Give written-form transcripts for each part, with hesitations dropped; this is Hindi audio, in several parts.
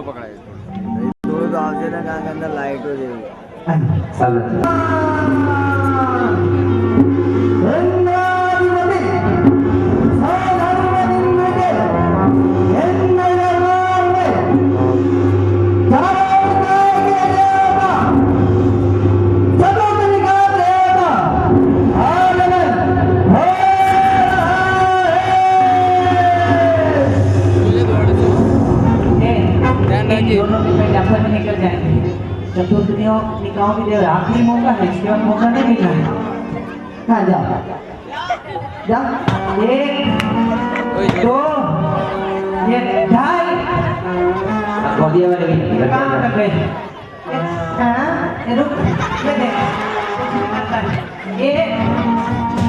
लो पकड़ाई तो आपसे ना कहाँ के अंदर लाइट हो जाएगी। चतुर्थ निकायों की देव आखिरी मौका है, इसके बाद मौका नहीं मिलना है। हाँ जाओ जाओ, 1 2 ये ढाई गोदिया वाले भी कहाँ तक गए? हाँ ये रुक ये देख 1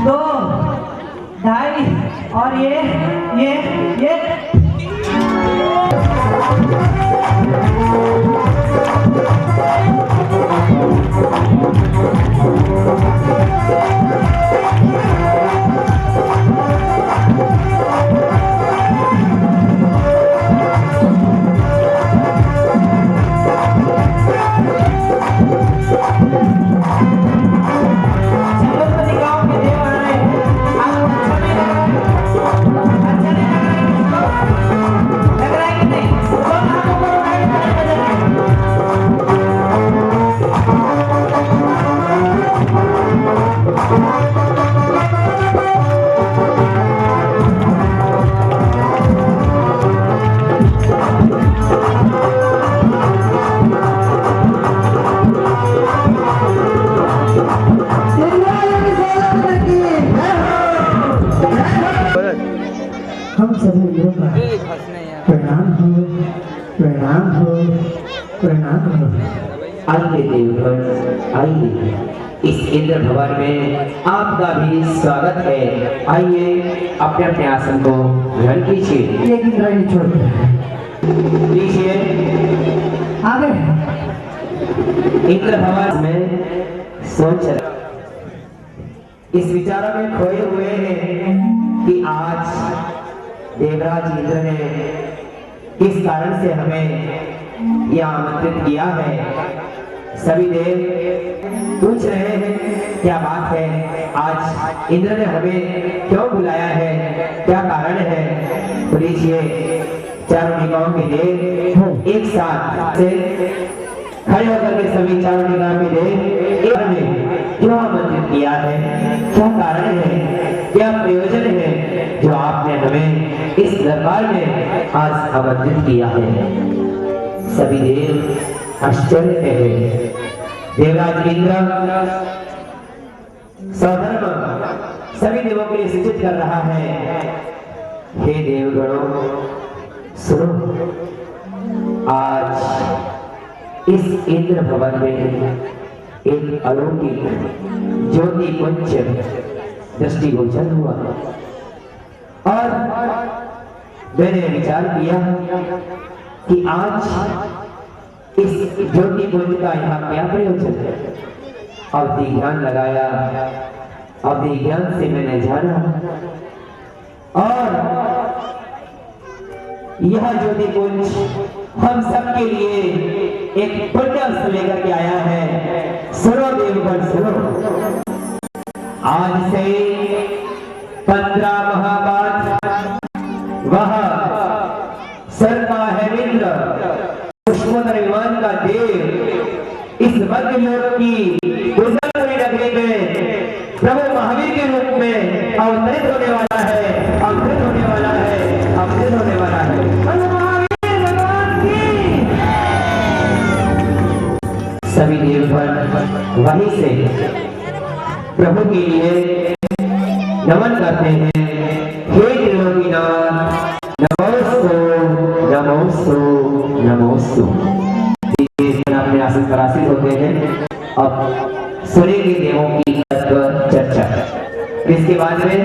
2 ढाई और ये हम सभी इंद्रों का प्रणाम हो। आइए देवगण आइए, इस इंद्र भवन में आपका भी स्वागत है। आइए अपने अपने आसन को ग्रहण कीजिए। एक इंद्र नहीं छोड़ते लीजिए आगे इंद्र भवन में सोच रहे, इस विचारों में खोए हुए हैं कि आज देवराज इंद्र ने किस कारण से हमें यह आमंत्रित किया है। सभी देव पूछ रहे हैं क्या बात है, आज इंद्र ने हमें क्यों बुलाया है, क्या कारण है। तो लीजिए चारों निकायों के देव एक साथ से खड़े होकर के सभी चारों निकायों के देव एक में क्यों आमंत्रित किया है, क्या कारण है, क्या प्रयोजन है जो आपने हमें इस दरबार में आज आमंत्रित किया है। सभी देव आश्चर्य है। देवराज इंद्र सधर्म सभी देवों के लिए सूचित कर रहा है, हे देवगणों सुनो, आज इस इंद्र भवन में एक अलौकिक ज्योति पुंज दृष्टिगोचर हुआ और मैंने विचार किया कि आज इस ज्योति पुंज का यहाँ क्या प्रयोजन है। अवधि ध्यान लगाया, अवधि ज्ञान से मैंने जाना और यह ज्योति पुंज हम सबके लिए एक पुण्य लेकर के आया है। सुनो देवगण सुनो, आज से 15 माह बाद वह सरका है इंद्र पुष्पोदर विमान का देव इस मध्य लोक की गुजरती नगरी में प्रभु महावीर के रूप में अवतरित होने वाला है, अवतरित होने वाला है, अवतरित होने वाला है। महावीर भगवान की सभी देवगण वहीं से प्रभु के लिए नमन करते हैं। हे त्रिलोकीनाथ नमोस्तु नमोस्तु नमोस्तु। अपने आसन पर आसीन होते हैं। अब सुनेंगे देवों की चर्चा। इसके बाद में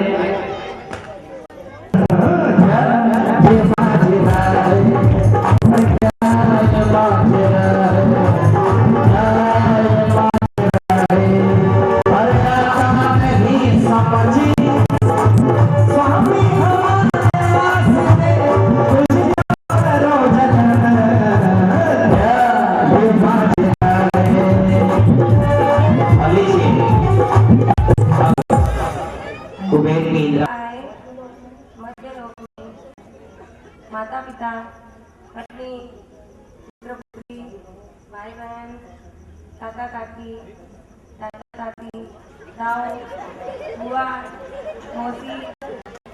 माता पिता, पत्नी, पुत्र पुत्री, भाई बहन, काका काकी, दादा दादी, दाऊ, बुआ, मौसी,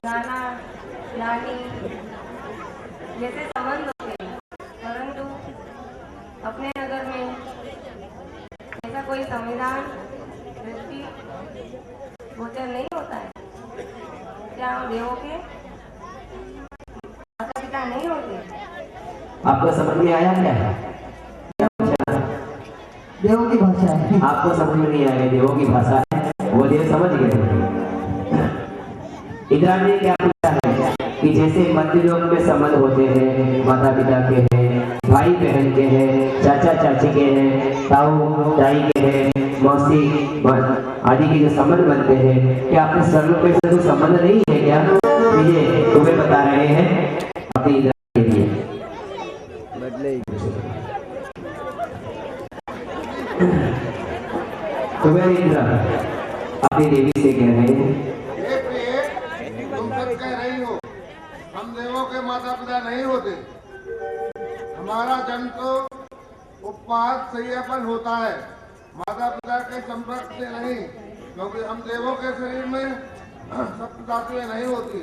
नाना, नानी जैसे संबंध होते हैं, परंतु अपने नगर में ऐसा कोई संविधान दृष्टि गोचर नहीं होता है। क्या हम देवों के माता पिता नहीं होते? आपको समझ में आया क्या? देवों की भाषा है। आपको समझ में नहीं आया, देवों की भाषा है, वो देव समझ गए। इंद्राणी ने क्या पूछा है कि जैसे मध्य लोक में संबंध होते हैं, माता पिता के हैं, भाई बहन के हैं, चाचा चाची के हैं, ताऊ दाई के हैं, मौसी आदि के जो संबंध बनते हैं, क्या अपने स्वर्ग में से कोई संबंध नहीं है क्या? ये तुम्हें बता रहे हैं अपनी इंद्राणी के लिए। तुम्हें इंद्र अपनी देवी से कह रहे हैं, तुम सब कह रही हो हम देवों के माता पिता नहीं होते। हमारा जन्म तो उपवास सैयापन होता है, माता पिता के संपर्क से नहीं, क्योंकि हम देवों के शरीर में सप्त धातुएं नहीं होती।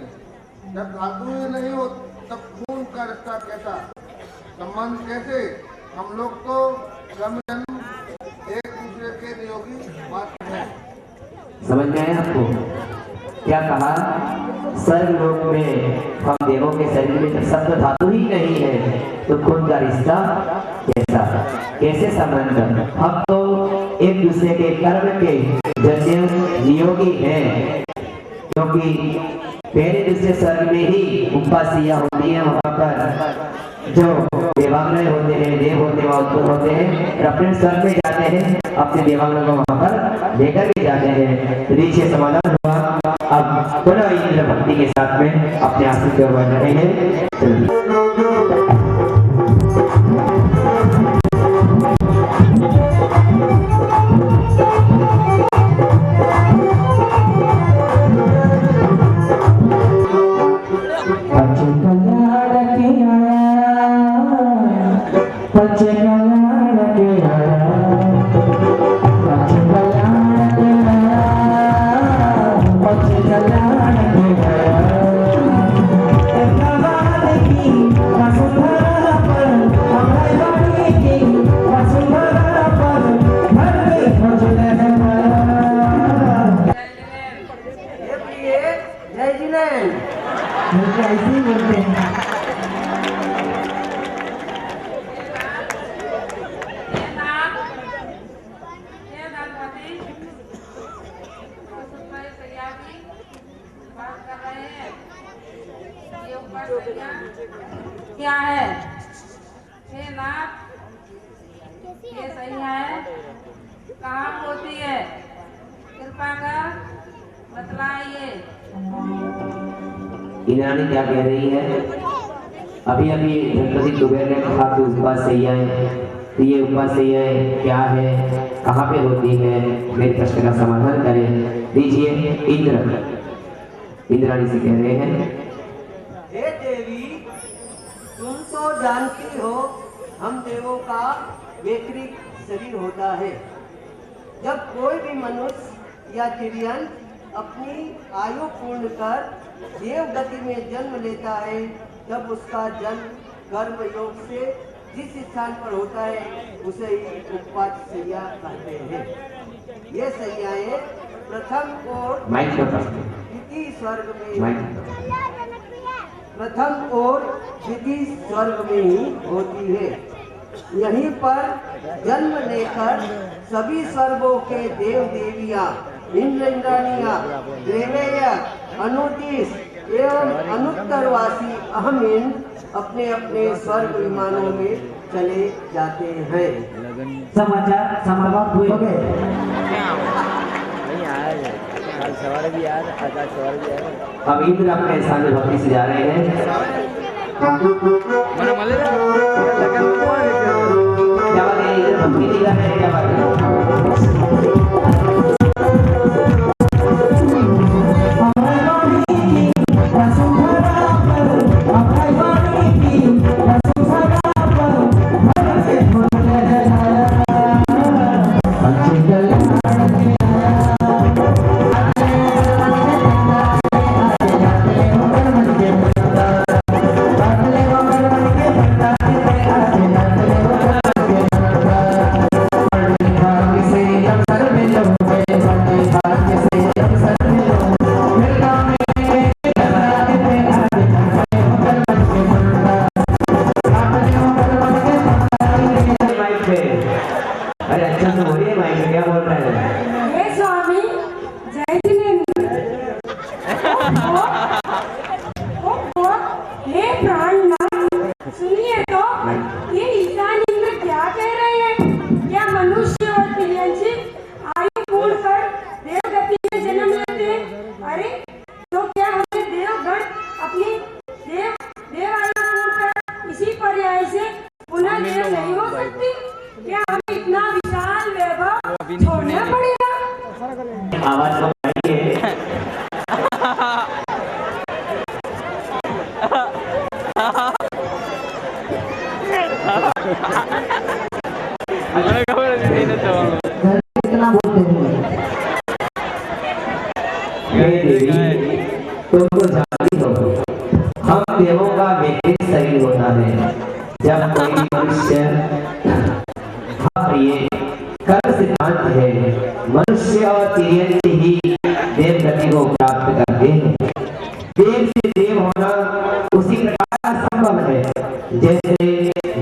जब धातुएं नहीं होती तब खून का रिश्ता कैसा, संबंध कैसे? हम लोग तो जन्म एक दूसरे के नियोगी मात्र हैं। समझ में आया आपको? क्या कहा? स्वर्ग लोक में हम देवों के शरीर में जब सप्त धातु ही नहीं है तो खून का रिश्ता कैसा, कैसे संबंध? हम तो एक दूसरे के कर्म के जन्य नियोगी हैं, क्योंकि पहले दूसरे स्वर्ग में ही उपासिया होती है। वहां पर जो देवांगनाएं होते हैं, देव होते हैं, उत्पन्न होते हैं और अपने स्वर्ग में जाते हैं, अपने देवांगनाओं को वहां पर लेकर के जाते हैं। तो नीचे समाधान हुआ। अब पुनः इंद्र भक्ति के साथ में अपने आसन की ओर बढ़ रहे हैं। ऐसे ही बोलते हैं। क्या है हे नाथ, ये सही है? कहाँ होती है? कृपा कर बतलाइए। इंद्राणी क्या कह रही है? अभी अभी गणपति कुबेर ने कहा कि उपवास सैयाएं, तो ये उपवास सैयाएं क्या है, कहाँ पे होती है? मेरे प्रश्न का समाधान करें। दीजिए इंद्र। इंद्राणी से कह रहे हैं, हे देवी, तुम तो जानती हो हम देवों का वैकृत शरीर होता है। जब कोई भी मनुष्य या तिर्यन अपनी आयु पूर्ण कर देव गति में जन्म लेता है, तब उसका जन्म कर्म योग से जिस स्थान पर होता है उसे ही उपवास सैया कहते हैं। ये सैयाएं प्रथम और द्वितीय स्वर्ग में प्रथम और द्वितीय स्वर्ग में ही होती है। यहीं पर जन्म लेकर सभी स्वर्गों के देव देवियां, इंद्र इंद्राणियां, देवेय, अनुतीस एवं अनुत्तरवासी अहमिन अपने अपने स्वर्ग विमानों में चले जाते हैं। समाचार समाप्त हुए। सवाल भी यार, सवाल भी यार। अब इंद्र अपने स्थान में भक्ति से जा रहे हैं। क्या बात है? इंद्र भक्ति नहीं कर रहे हैं, क्या बात है? हमारी आवाज को बढ़ाइए। कितना बोलते हैं हे देवी, तुमको जानती हो हम देवों का व्यक्तिगत शरीर होता है। जब कोई भी मनुष्य प्रिय कर्म सिद्धांत है, मनुष्य और तिर्यंत ही देव गति को प्राप्त करते हैं। देव से देव होना उसी प्रकार संभव है जैसे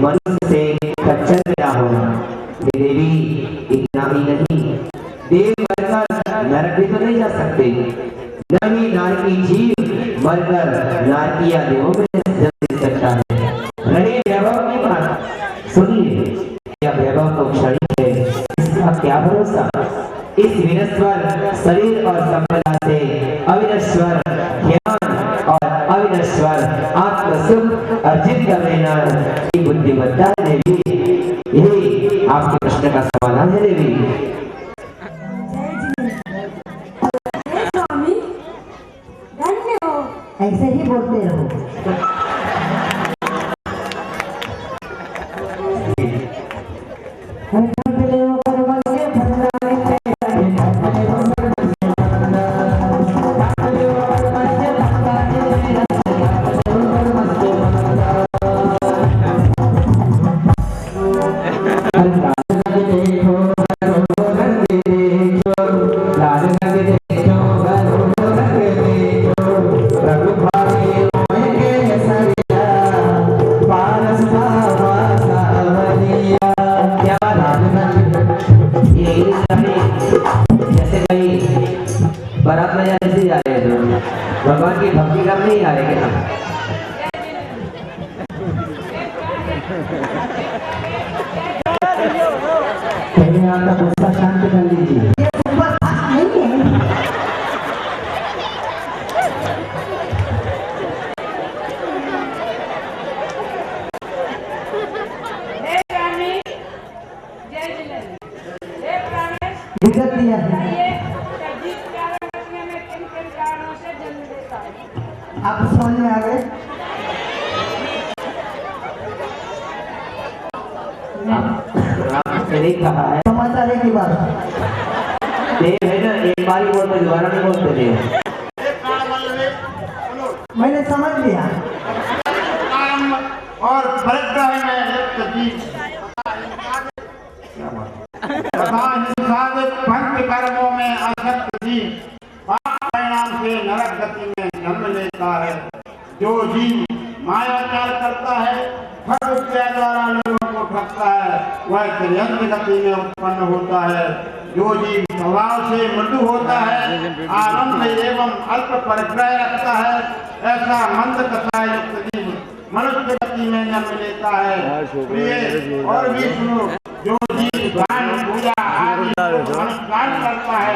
मनुष्य से खच्चर पैदा होना। हे देवी, इतना ही नहीं, देव मरकर नरक भी तो नहीं जा सकते, न ही नारकी जीव मरकर नारकिया देवों में जन्म ले सकता है। रहे वैभव की बात, सुनिए, यह वैभव तो क्षणिक है, इसका क्या भरोसा। इस विनश्वर शरीर और संपदा से अविनश्वर ज्ञान और अविनश्वर आत्म सुख अर्जित कर लेना की बुद्धिमत्ता है देवी। यही आपके प्रश्न का समाधान है देवी। स्वामी धन्य हो। ऐसे ही बोलते रहो। बारात में जाने जा रहे हैं तो भगवान की भक्ति करने नहीं आ रहे क्या? पहले आपका गुस्सा शांत कर लीजिए। विगत दिया है। आप समझ में आ गए? नहीं कहा है, समाचार की बात देव है ना, एक बार ही बोलते, दोबारा नहीं बोलते देव। मैंने समझ लिया। काम और परिग्रह में लिप्त जीव तथा हिंसावित भक्त कर्मों में आसक्त जीव पाप परिणाम से नरक गति में जन्म लेता है। जो जीव मायाचार करता है, ठग विद्या द्वारा लोगों को ठगता है, वह तिर्यंत गति में उत्पन्न होता है। जो जीव स्वभाव से मृदु होता है, आनंद एवं अल्प परिग्रह रखता है, ऐसा मंद कथा युक्त जीव मनुष्य गति में जन्म लेता है। प्रिय और भी सुनो, जो जीव दान पूजा आदि अनुष्ठान करता है,